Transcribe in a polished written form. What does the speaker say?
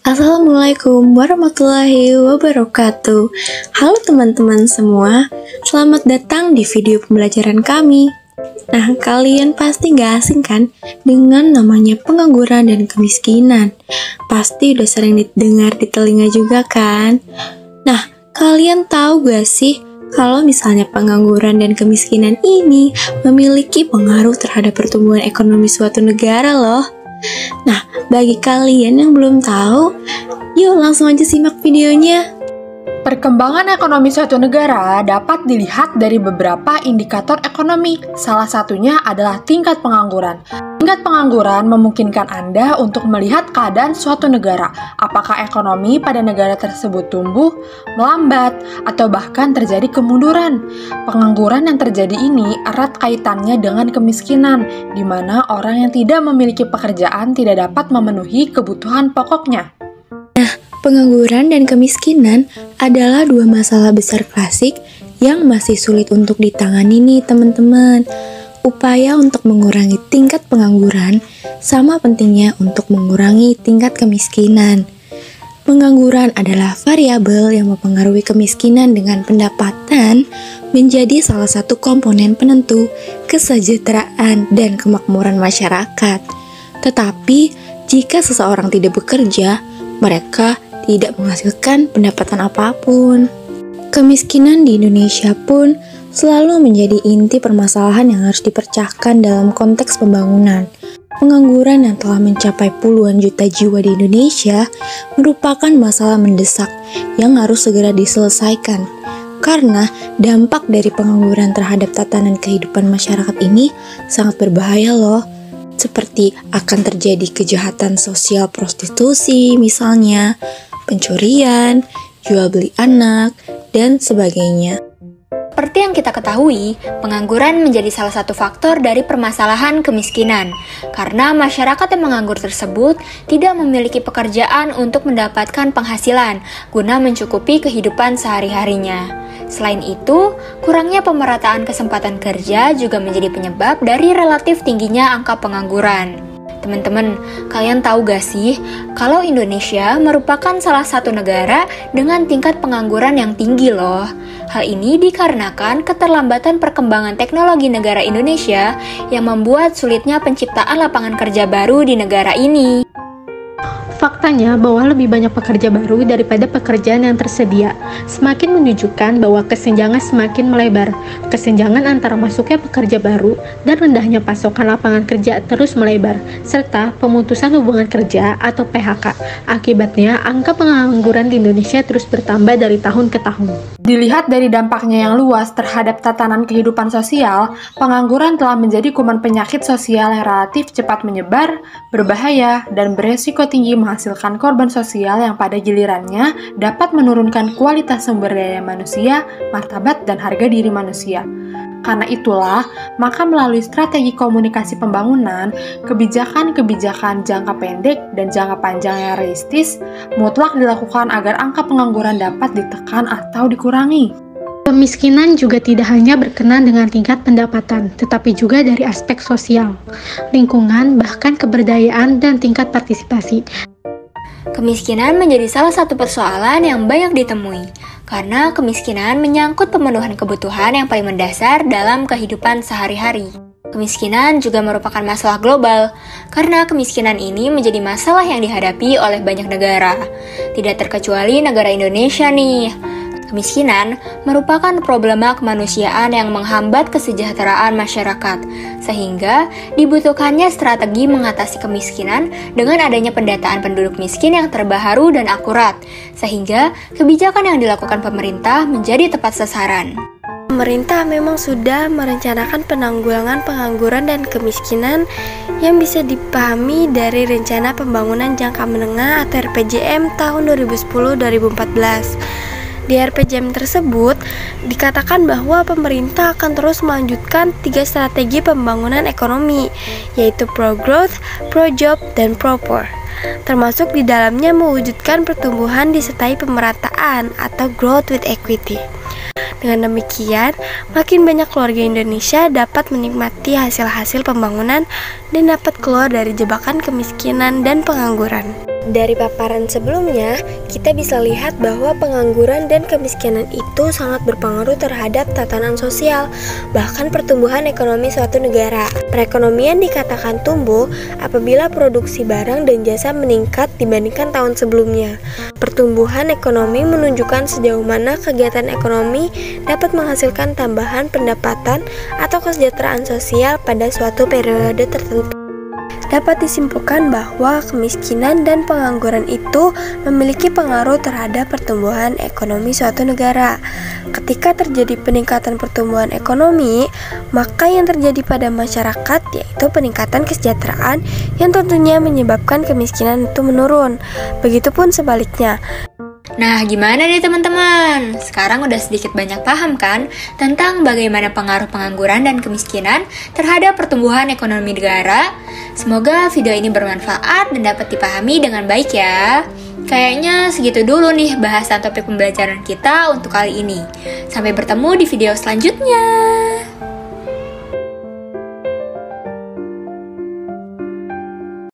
Assalamualaikum warahmatullahi wabarakatuh. Halo teman-teman semua, selamat datang di video pembelajaran kami. Nah, kalian pasti gak asing kan dengan namanya pengangguran dan kemiskinan? Pasti udah sering didengar di telinga juga kan? Nah, kalian tahu gak sih kalau misalnya pengangguran dan kemiskinan ini memiliki pengaruh terhadap pertumbuhan ekonomi suatu negara loh? Nah, bagi kalian yang belum tahu, yuk langsung aja simak videonya. Perkembangan ekonomi suatu negara dapat dilihat dari beberapa indikator ekonomi. Salah satunya adalah tingkat pengangguran. Tingkat pengangguran memungkinkan Anda untuk melihat keadaan suatu negara, apakah ekonomi pada negara tersebut tumbuh, melambat, atau bahkan terjadi kemunduran. Pengangguran yang terjadi ini erat kaitannya dengan kemiskinan, di mana orang yang tidak memiliki pekerjaan tidak dapat memenuhi kebutuhan pokoknya. Pengangguran dan kemiskinan adalah dua masalah besar klasik yang masih sulit untuk ditangani nih teman-teman. Upaya untuk mengurangi tingkat pengangguran sama pentingnya untuk mengurangi tingkat kemiskinan. Pengangguran adalah variabel yang mempengaruhi kemiskinan dengan pendapatan menjadi salah satu komponen penentu kesejahteraan dan kemakmuran masyarakat. Tetapi, jika seseorang tidak bekerja, mereka tidak menghasilkan pendapatan apapun. Kemiskinan di Indonesia pun selalu menjadi inti permasalahan yang harus dipecahkan dalam konteks pembangunan. Pengangguran yang telah mencapai puluhan juta jiwa di Indonesia merupakan masalah mendesak yang harus segera diselesaikan. Karena dampak dari pengangguran terhadap tatanan kehidupan masyarakat ini sangat berbahaya loh. Seperti akan terjadi kejahatan sosial prostitusi misalnya, pencurian, jual beli anak, dan sebagainya. Seperti yang kita ketahui, pengangguran menjadi salah satu faktor dari permasalahan kemiskinan, karena masyarakat yang menganggur tersebut tidak memiliki pekerjaan untuk mendapatkan penghasilan guna mencukupi kehidupan sehari-harinya. Selain itu, kurangnya pemerataan kesempatan kerja juga menjadi penyebab dari relatif tingginya angka pengangguran. Teman-teman, kalian tahu gak sih kalau Indonesia merupakan salah satu negara dengan tingkat pengangguran yang tinggi loh. Hal ini dikarenakan keterlambatan perkembangan teknologi negara Indonesia yang membuat sulitnya penciptaan lapangan kerja baru di negara ini. Faktanya bahwa lebih banyak pekerja baru daripada pekerjaan yang tersedia, semakin menunjukkan bahwa kesenjangan semakin melebar. Kesenjangan antara masuknya pekerja baru dan rendahnya pasokan lapangan kerja terus melebar, serta pemutusan hubungan kerja atau PHK. Akibatnya, angka pengangguran di Indonesia terus bertambah dari tahun ke tahun. Dilihat dari dampaknya yang luas terhadap tatanan kehidupan sosial, pengangguran telah menjadi kuman penyakit sosial yang relatif cepat menyebar, berbahaya, dan beresiko tinggi menghasilkan korban sosial yang pada gilirannya dapat menurunkan kualitas sumber daya manusia, martabat, dan harga diri manusia. Karena itulah, maka melalui strategi komunikasi pembangunan, kebijakan-kebijakan jangka pendek dan jangka panjang yang realistis mutlak dilakukan agar angka pengangguran dapat ditekan atau dikurangi. Kemiskinan juga tidak hanya berkenaan dengan tingkat pendapatan, tetapi juga dari aspek sosial, lingkungan, bahkan keberdayaan dan tingkat partisipasi. Kemiskinan menjadi salah satu persoalan yang banyak ditemui, karena kemiskinan menyangkut pemenuhan kebutuhan yang paling mendasar dalam kehidupan sehari-hari. Kemiskinan juga merupakan masalah global, karena kemiskinan ini menjadi masalah yang dihadapi oleh banyak negara. Tidak terkecuali negara Indonesia nih. Kemiskinan merupakan problema kemanusiaan yang menghambat kesejahteraan masyarakat, sehingga dibutuhkannya strategi mengatasi kemiskinan dengan adanya pendataan penduduk miskin yang terbaru dan akurat, sehingga kebijakan yang dilakukan pemerintah menjadi tepat sasaran. Pemerintah memang sudah merencanakan penanggulangan pengangguran dan kemiskinan yang bisa dipahami dari Rencana Pembangunan Jangka Menengah atau RPJM tahun 2010-2014. Di RPJM tersebut, dikatakan bahwa pemerintah akan terus melanjutkan 3 strategi pembangunan ekonomi, yaitu pro-growth, pro-job, dan pro-poor. Termasuk di dalamnya mewujudkan pertumbuhan disertai pemerataan atau growth with equity. Dengan demikian, makin banyak keluarga Indonesia dapat menikmati hasil-hasil pembangunan dan dapat keluar dari jebakan kemiskinan dan pengangguran. Dari paparan sebelumnya, kita bisa lihat bahwa pengangguran dan kemiskinan itu sangat berpengaruh terhadap tatanan sosial, bahkan pertumbuhan ekonomi suatu negara. Perekonomian dikatakan tumbuh apabila produksi barang dan jasa meningkat dibandingkan tahun sebelumnya. Pertumbuhan ekonomi menunjukkan sejauh mana kegiatan ekonomi dapat menghasilkan tambahan pendapatan atau kesejahteraan sosial pada suatu periode tertentu. Dapat disimpulkan bahwa kemiskinan dan pengangguran itu memiliki pengaruh terhadap pertumbuhan ekonomi suatu negara. Ketika terjadi peningkatan pertumbuhan ekonomi, maka yang terjadi pada masyarakat yaitu peningkatan kesejahteraan yang tentunya menyebabkan kemiskinan itu menurun. Begitupun sebaliknya. Nah, gimana nih teman-teman? Sekarang udah sedikit banyak paham kan tentang bagaimana pengaruh pengangguran dan kemiskinan terhadap pertumbuhan ekonomi negara? Semoga video ini bermanfaat dan dapat dipahami dengan baik ya. Kayaknya segitu dulu nih bahasan topik pembelajaran kita untuk kali ini. Sampai bertemu di video selanjutnya.